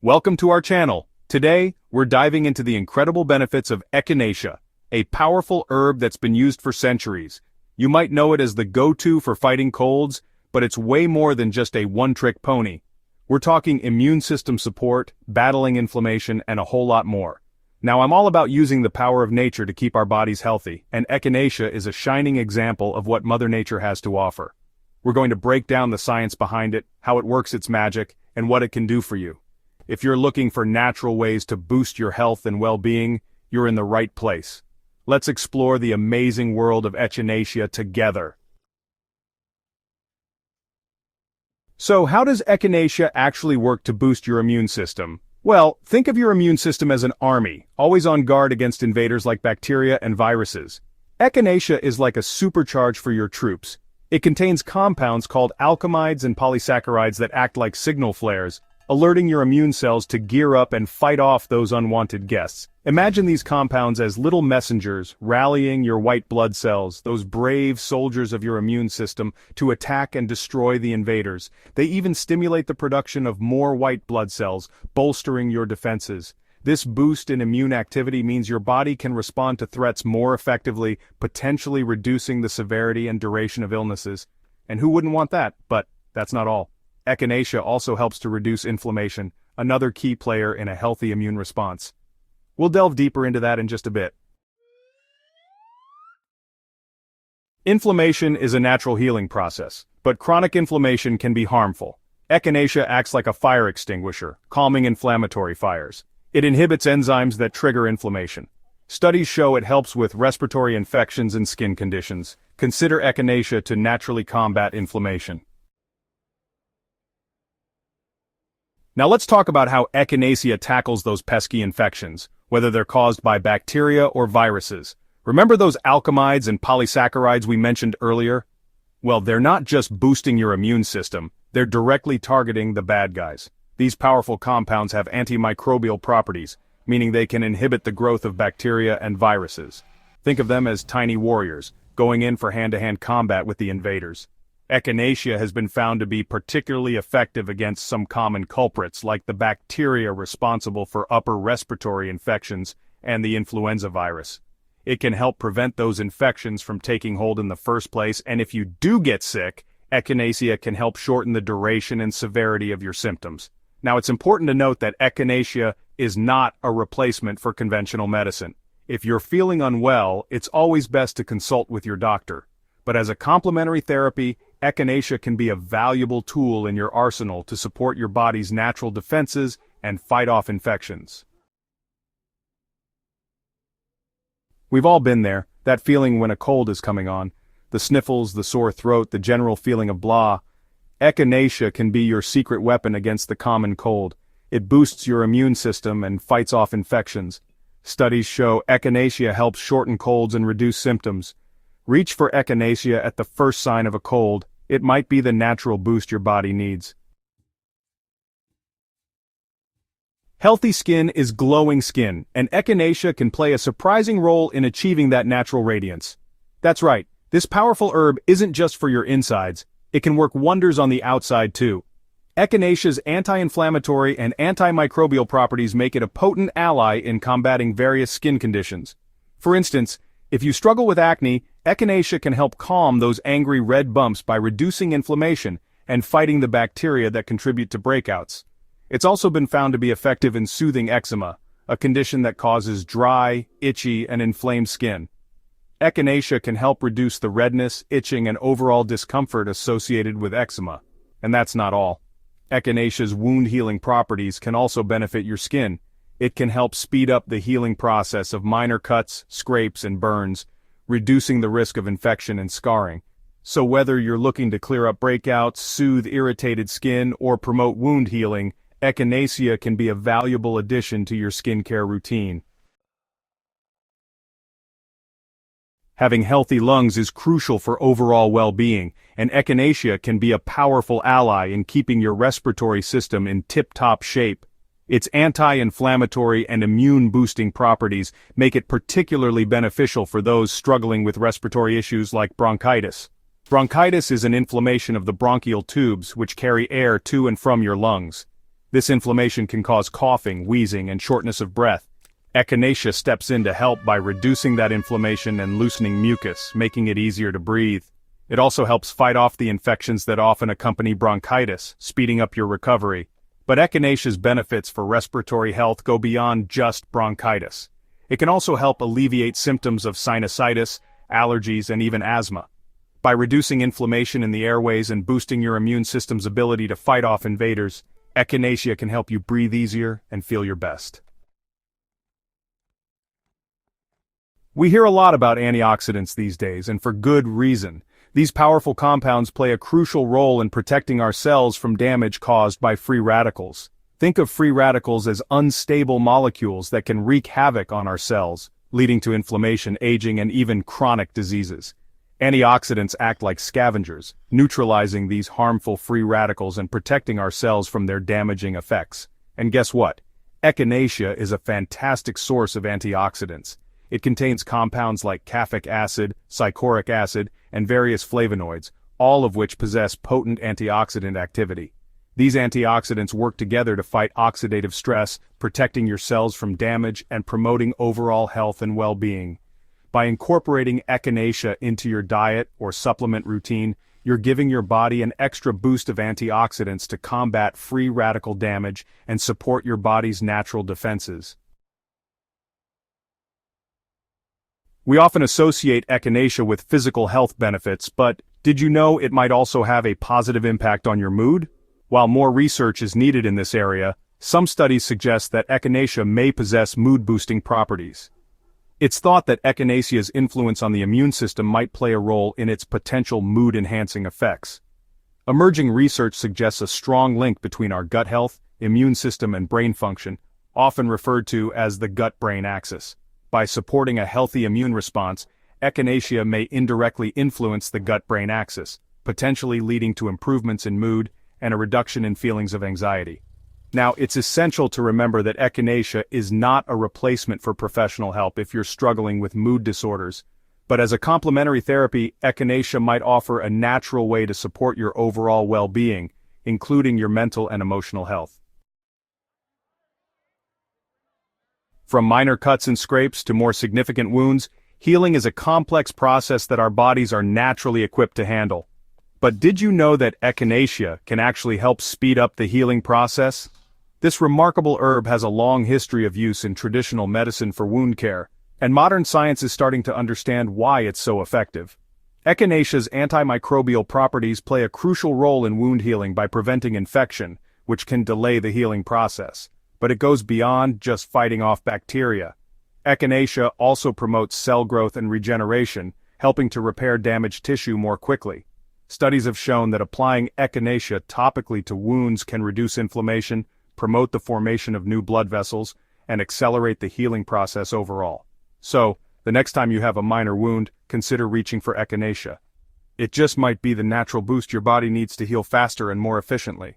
Welcome to our channel. Today, we're diving into the incredible benefits of Echinacea, a powerful herb that's been used for centuries. You might know it as the go-to for fighting colds, but it's way more than just a one-trick pony. We're talking immune system support, battling inflammation, and a whole lot more. Now, I'm all about using the power of nature to keep our bodies healthy, and Echinacea is a shining example of what Mother Nature has to offer. We're going to break down the science behind it, how it works its magic, and what it can do for you. If you're looking for natural ways to boost your health and well-being, you're in the right place. Let's explore the amazing world of Echinacea together. So, how does Echinacea actually work to boost your immune system? Well, think of your immune system as an army, always on guard against invaders like bacteria and viruses. Echinacea is like a supercharge for your troops. It contains compounds called alkamides and polysaccharides that act like signal flares, alerting your immune cells to gear up and fight off those unwanted guests. Imagine these compounds as little messengers rallying your white blood cells, those brave soldiers of your immune system, to attack and destroy the invaders. They even stimulate the production of more white blood cells, bolstering your defenses. This boost in immune activity means your body can respond to threats more effectively, potentially reducing the severity and duration of illnesses. And who wouldn't want that? But that's not all. Echinacea also helps to reduce inflammation, another key player in a healthy immune response. We'll delve deeper into that in just a bit. Inflammation is a natural healing process, but chronic inflammation can be harmful. Echinacea acts like a fire extinguisher, calming inflammatory fires. It inhibits enzymes that trigger inflammation. Studies show it helps with respiratory infections and skin conditions. Consider Echinacea to naturally combat inflammation. Now let's talk about how Echinacea tackles those pesky infections, whether they're caused by bacteria or viruses. Remember those alkamides and polysaccharides we mentioned earlier? Well, they're not just boosting your immune system, they're directly targeting the bad guys. These powerful compounds have antimicrobial properties, meaning they can inhibit the growth of bacteria and viruses. Think of them as tiny warriors, going in for hand-to-hand combat with the invaders. Echinacea has been found to be particularly effective against some common culprits like the bacteria responsible for upper respiratory infections and the influenza virus. It can help prevent those infections from taking hold in the first place, and if you do get sick, Echinacea can help shorten the duration and severity of your symptoms. Now, it's important to note that Echinacea is not a replacement for conventional medicine. If you're feeling unwell, it's always best to consult with your doctor. But as a complementary therapy, Echinacea can be a valuable tool in your arsenal to support your body's natural defenses and fight off infections. We've all been there, that feeling when a cold is coming on. The sniffles, the sore throat, the general feeling of blah. Echinacea can be your secret weapon against the common cold. It boosts your immune system and fights off infections. Studies show Echinacea helps shorten colds and reduce symptoms. Reach for Echinacea at the first sign of a cold. It might be the natural boost your body needs. Healthy skin is glowing skin, and Echinacea can play a surprising role in achieving that natural radiance. That's right, this powerful herb isn't just for your insides, it can work wonders on the outside too. Echinacea's anti-inflammatory and antimicrobial properties make it a potent ally in combating various skin conditions. For instance, if you struggle with acne, Echinacea can help calm those angry red bumps by reducing inflammation and fighting the bacteria that contribute to breakouts. It's also been found to be effective in soothing eczema, a condition that causes dry, itchy, and inflamed skin. Echinacea can help reduce the redness, itching, and overall discomfort associated with eczema. And that's not all. Echinacea's wound-healing properties can also benefit your skin. It can help speed up the healing process of minor cuts, scrapes, and burns, reducing the risk of infection and scarring. So whether you're looking to clear up breakouts, soothe irritated skin, or promote wound healing, Echinacea can be a valuable addition to your skincare routine. Having healthy lungs is crucial for overall well-being, and Echinacea can be a powerful ally in keeping your respiratory system in tip-top shape. Its anti-inflammatory and immune-boosting properties make it particularly beneficial for those struggling with respiratory issues like bronchitis. Bronchitis is an inflammation of the bronchial tubes which carry air to and from your lungs. This inflammation can cause coughing, wheezing, and shortness of breath. Echinacea steps in to help by reducing that inflammation and loosening mucus, making it easier to breathe. It also helps fight off the infections that often accompany bronchitis, speeding up your recovery. But Echinacea's benefits for respiratory health go beyond just bronchitis. It can also help alleviate symptoms of sinusitis, allergies, and even asthma. By reducing inflammation in the airways and boosting your immune system's ability to fight off invaders, Echinacea can help you breathe easier and feel your best. We hear a lot about antioxidants these days, and for good reason. These powerful compounds play a crucial role in protecting our cells from damage caused by free radicals. Think of free radicals as unstable molecules that can wreak havoc on our cells, leading to inflammation, aging, and even chronic diseases. Antioxidants act like scavengers, neutralizing these harmful free radicals and protecting our cells from their damaging effects. And guess what? Echinacea is a fantastic source of antioxidants. It contains compounds like caffeic acid, cycoric acid, and various flavonoids, all of which possess potent antioxidant activity. These antioxidants work together to fight oxidative stress, protecting your cells from damage and promoting overall health and well-being. By incorporating Echinacea into your diet or supplement routine, you're giving your body an extra boost of antioxidants to combat free radical damage and support your body's natural defenses. We often associate Echinacea with physical health benefits, but did you know it might also have a positive impact on your mood? While more research is needed in this area, some studies suggest that Echinacea may possess mood-boosting properties. It's thought that Echinacea's influence on the immune system might play a role in its potential mood-enhancing effects. Emerging research suggests a strong link between our gut health, immune system, and brain function, often referred to as the gut-brain axis. By supporting a healthy immune response, Echinacea may indirectly influence the gut-brain axis, potentially leading to improvements in mood and a reduction in feelings of anxiety. Now, it's essential to remember that Echinacea is not a replacement for professional help if you're struggling with mood disorders, but as a complementary therapy, Echinacea might offer a natural way to support your overall well-being, including your mental and emotional health. From minor cuts and scrapes to more significant wounds, healing is a complex process that our bodies are naturally equipped to handle. But did you know that Echinacea can actually help speed up the healing process? This remarkable herb has a long history of use in traditional medicine for wound care, and modern science is starting to understand why it's so effective. Echinacea's antimicrobial properties play a crucial role in wound healing by preventing infection, which can delay the healing process. But it goes beyond just fighting off bacteria. Echinacea also promotes cell growth and regeneration, helping to repair damaged tissue more quickly. Studies have shown that applying Echinacea topically to wounds can reduce inflammation, promote the formation of new blood vessels, and accelerate the healing process overall. So, the next time you have a minor wound, consider reaching for Echinacea. It just might be the natural boost your body needs to heal faster and more efficiently.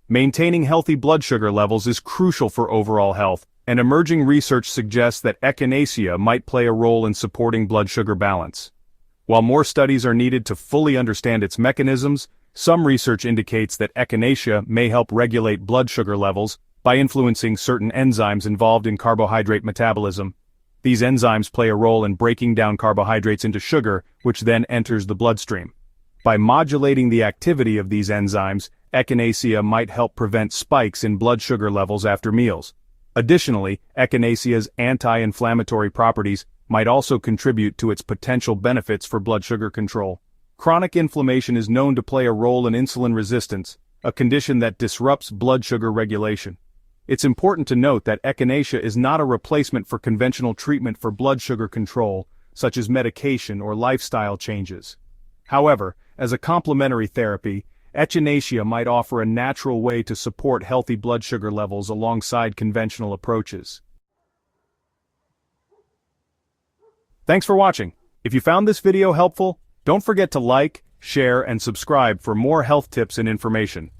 Maintaining healthy blood sugar levels is crucial for overall health, and emerging research suggests that Echinacea might play a role in supporting blood sugar balance. While more studies are needed to fully understand its mechanisms, some research indicates that Echinacea may help regulate blood sugar levels by influencing certain enzymes involved in carbohydrate metabolism. These enzymes play a role in breaking down carbohydrates into sugar, which then enters the bloodstream. By modulating the activity of these enzymes, Echinacea might help prevent spikes in blood sugar levels after meals. Additionally, Echinacea's anti-inflammatory properties might also contribute to its potential benefits for blood sugar control. Chronic inflammation is known to play a role in insulin resistance, a condition that disrupts blood sugar regulation. It's important to note that Echinacea is not a replacement for conventional treatment for blood sugar control, such as medication or lifestyle changes. However, as a complementary therapy, Echinacea might offer a natural way to support healthy blood sugar levels alongside conventional approaches. Thanks for watching. If you found this video helpful, don't forget to like, share, and subscribe for more health tips and information.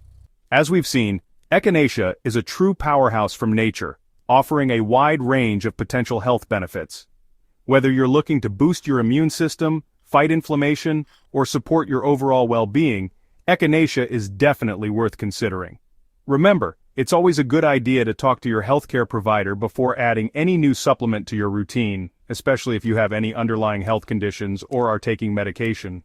As we've seen, Echinacea is a true powerhouse from nature, offering a wide range of potential health benefits. Whether you're looking to boost your immune system, fight inflammation, or support your overall well-being, Echinacea is definitely worth considering. Remember, it's always a good idea to talk to your healthcare provider before adding any new supplement to your routine, especially if you have any underlying health conditions or are taking medication.